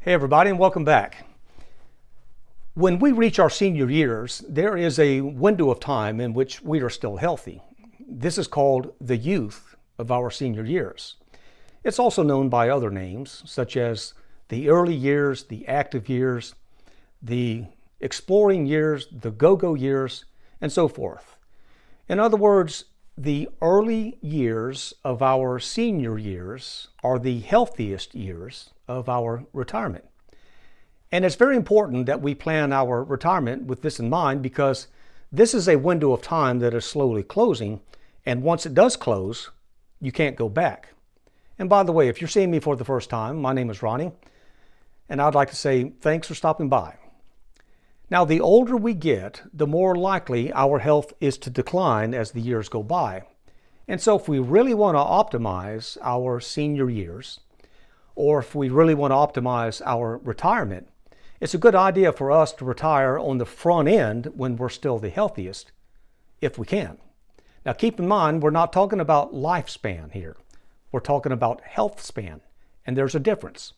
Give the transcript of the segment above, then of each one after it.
Hey everybody, and welcome back. When we reach our senior years, there is a window of time in which we are still healthy. This is called the youth of our senior years. It's also known by other names, such as the early years, the active years, the exploring years, the go-go years, and so forth. In other words, the early years of our senior years are the healthiest years of our retirement. And it's very important that we plan our retirement with this in mind, because this is a window of time that is slowly closing, and once it does close, you can't go back. And by the way, if you're seeing me for the first time, my name is Ronnie, and I'd like to say thanks for stopping by. Now, the older we get, the more likely our health is to decline as the years go by. And so if we really want to optimize our senior years, or if we really want to optimize our retirement, it's a good idea for us to retire on the front end when we're still the healthiest, if we can. Now keep in mind, we're not talking about lifespan here. We're talking about health span, and there's a difference.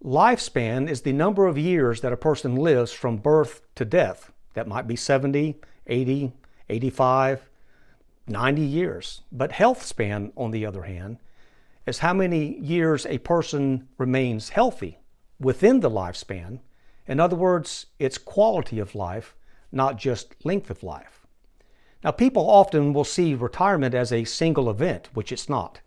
Lifespan is the number of years that a person lives from birth to death. That might be 70, 80, 85, 90 years. But health span, on the other hand, is how many years a person remains healthy within the lifespan. In other words, it's quality of life, not just length of life. Now, people often will see retirement as a single event, which it's not.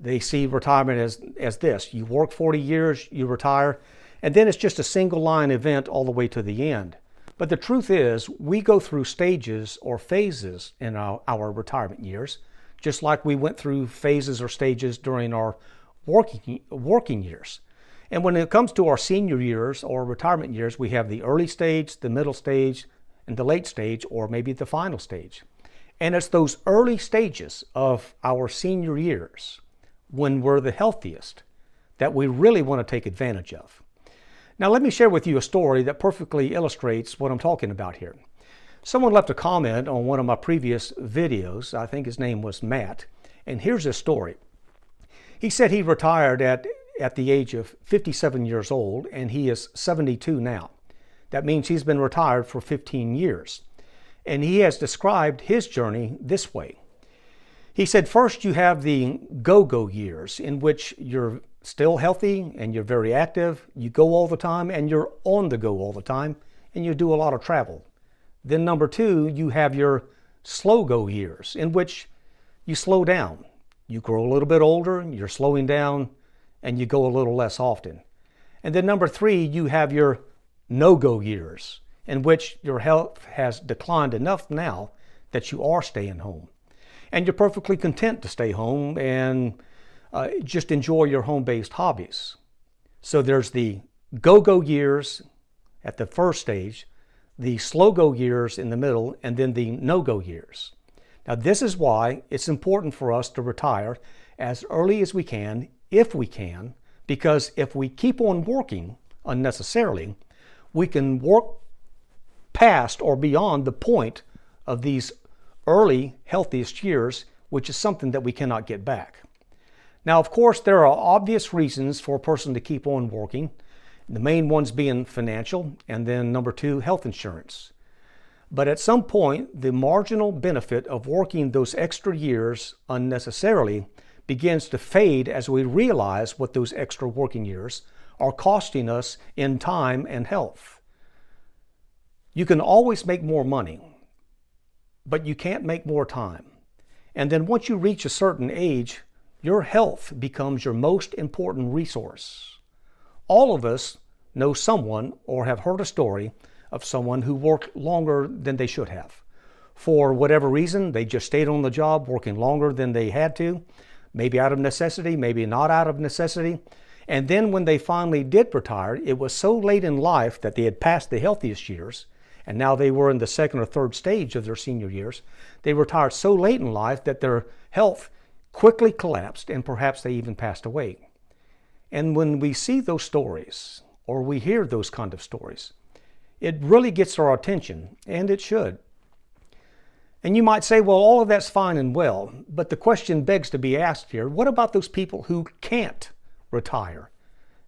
They see retirement as this. You work 40 years, you retire, and then it's just a single line event all the way to the end. But the truth is, we go through stages or phases in our retirement years, just like we went through phases or stages during our working years. And when it comes to our senior years or retirement years, we have the early stage, the middle stage, and the late stage, or maybe the final stage. And it's those early stages of our senior years, when we're the healthiest, that we really want to take advantage of. Now, let me share with you a story that perfectly illustrates what I'm talking about here. Someone left a comment on one of my previous videos. I think his name was Matt. And here's his story. He said he retired at the age of 57 years old, and he is 72 now. That means he's been retired for 15 years. And he has described his journey this way. He said, first you have the go-go years, in which you're still healthy and you're very active. You go all the time and you're on the go all the time, and you do a lot of travel. Then number two, you have your slow-go years, in which you slow down. You grow a little bit older, you're slowing down, and you go a little less often. And then number three, you have your no-go years, in which your health has declined enough now that you are staying home. And you're perfectly content to stay home and just enjoy your home-based hobbies. So there's the go-go years at the first stage, the slow-go years in the middle, and then the no-go years. Now, this is why it's important for us to retire as early as we can, if we can, because if we keep on working unnecessarily, we can work past or beyond the point of these early healthiest years, which is something that we cannot get back. Now, of course, there are obvious reasons for a person to keep on working. The main ones being financial, and then number two, health insurance. But at some point, the marginal benefit of working those extra years unnecessarily begins to fade as we realize what those extra working years are costing us in time and health. You can always make more money, but you can't make more time. And then once you reach a certain age, your health becomes your most important resource. All of us know someone or have heard a story of someone who worked longer than they should have. For whatever reason, they just stayed on the job working longer than they had to, maybe out of necessity, maybe not out of necessity. And then when they finally did retire, it was so late in life that they had passed the healthiest years, and now they were in the second or third stage of their senior years. They retired so late in life that their health quickly collapsed, and perhaps they even passed away. And when we see those stories, or we hear those kind of stories, it really gets our attention, and it should. And you might say, well, all of that's fine and well, but the question begs to be asked here, what about those people who can't retire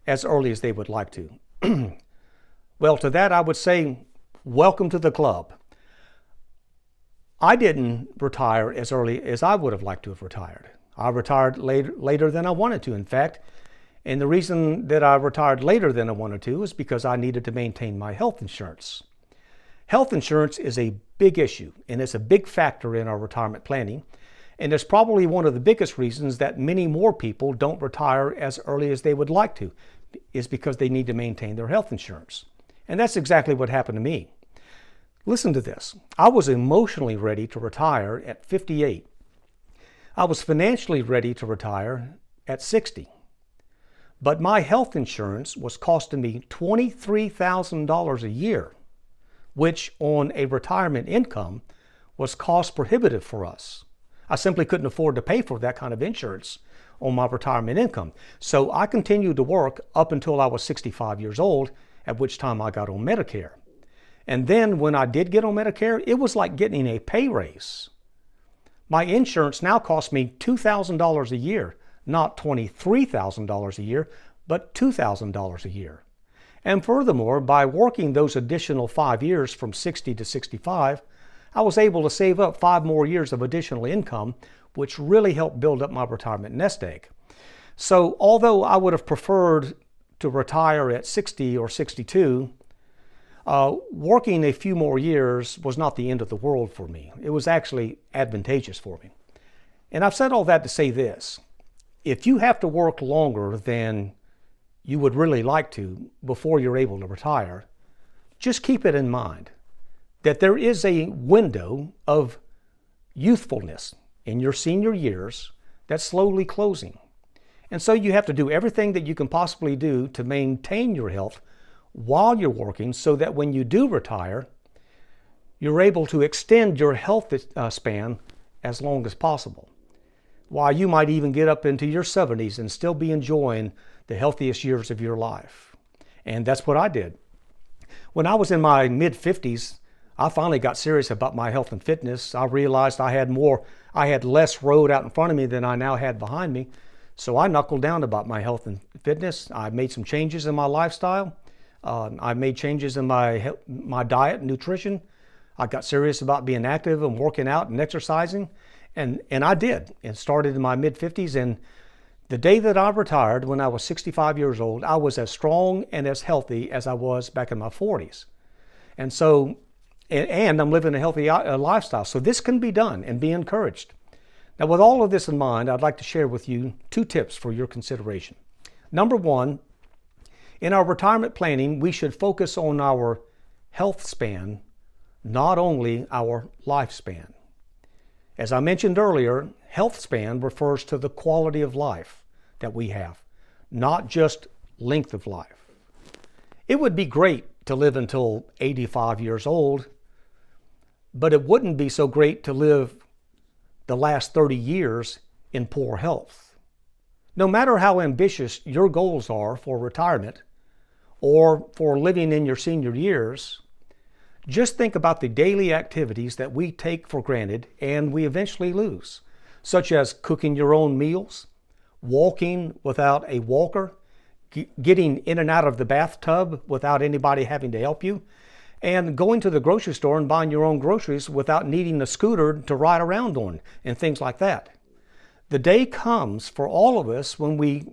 as early as they would like to. Well, to that I would say, welcome to the club. I didn't retire as early as I would have liked to have retired. I retired later than I wanted to, in fact. And the reason that I retired later than I wanted to is because I needed to maintain my health insurance. Health insurance is a big issue, and it's a big factor in our retirement planning. And it's probably one of the biggest reasons that many more people don't retire as early as they would like to, is because they need to maintain their health insurance. And that's exactly what happened to me. Listen to this. I was emotionally ready to retire at 58. I was financially ready to retire at 60. But my health insurance was costing me $23,000 a year, which on a retirement income was cost prohibitive for us. I simply couldn't afford to pay for that kind of insurance on my retirement income. So I continued to work up until I was 65 years old, at which time I got on Medicare. And then when I did get on Medicare, it was like getting a pay raise. My insurance now costs me $2,000 a year, not $23,000 a year, but $2,000 a year. And furthermore, by working those additional 5 years from 60 to 65, I was able to save up 5 more years of additional income, which really helped build up my retirement nest egg. So although I would have preferred to retire at 60 or 62, working a few more years was not the end of the world for me. It was actually advantageous for me. And I've said all that to say this. If you have to work longer than you would really like to before you're able to retire, just keep it in mind that there is a window of youthfulness in your senior years that's slowly closing. And so you have to do everything that you can possibly do to maintain your health while you're working so that when you do retire, you're able to extend your health span as long as possible. While you might even get up into your 70s and still be enjoying the healthiest years of your life. And that's what I did. When I was in my mid-50s, I finally got serious about my health and fitness. I realized I had less road out in front of me than I now had behind me. So I knuckled down about my health and fitness. I made some changes in my lifestyle. I made changes in my diet and nutrition. I got serious about being active and working out and exercising. And I did. And started in my mid-50s. And the day that I retired, when I was 65 years old, I was as strong and as healthy as I was back in my 40s. And so, and I'm living a healthy lifestyle. So this can be done and be encouraged. Now, with all of this in mind, I'd like to share with you 2 tips for your consideration. Number 1, in our retirement planning, we should focus on our health span, not only our lifespan. As I mentioned earlier, health span refers to the quality of life that we have, not just length of life. It would be great to live until 85 years old, but it wouldn't be so great to live the last 30 years in poor health. No matter how ambitious your goals are for retirement or for living in your senior years, just think about the daily activities that we take for granted and we eventually lose, such as cooking your own meals, walking without a walker, getting in and out of the bathtub without anybody having to help you, and going to the grocery store and buying your own groceries without needing a scooter to ride around on, and things like that. The day comes for all of us when we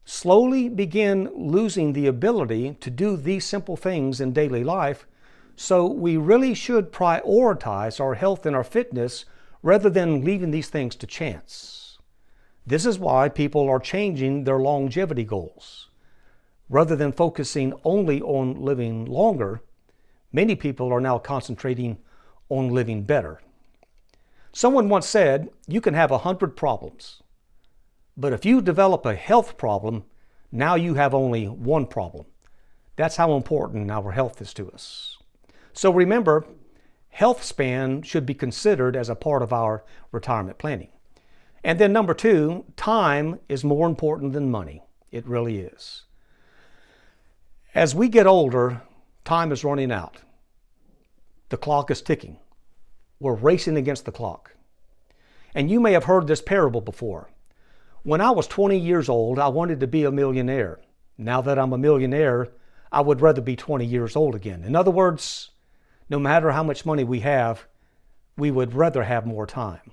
slowly begin losing the ability to do these simple things in daily life. So we really should prioritize our health and our fitness rather than leaving these things to chance. This is why people are changing their longevity goals. Rather than focusing only on living longer, many people are now concentrating on living better. Someone once said, you can have 100 problems, but if you develop a health problem, now you have only 1 problem. That's how important our health is to us. So remember, health span should be considered as a part of our retirement planning. And then number 2, time is more important than money. It really is. As we get older, time is running out. The clock is ticking. We're racing against the clock. And you may have heard this parable before. When I was 20 years old, I wanted to be a millionaire. Now that I'm a millionaire, I would rather be 20 years old again. In other words, no matter how much money we have, we would rather have more time.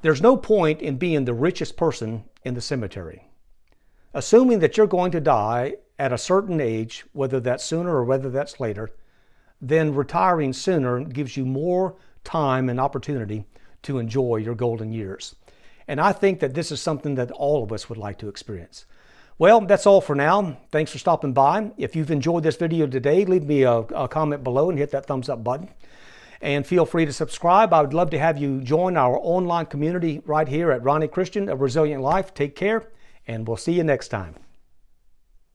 There's no point in being the richest person in the cemetery. Assuming that you're going to die at a certain age, whether that's sooner or whether that's later, then retiring sooner gives you more time and opportunity to enjoy your golden years. And I think that this is something that all of us would like to experience. Well, that's all for now. Thanks for stopping by. If you've enjoyed this video today, leave me a comment below and hit that thumbs up button. And feel free to subscribe. I would love to have you join our online community right here at Ronnie Christian, A Resilient Life. Take care, and we'll see you next time.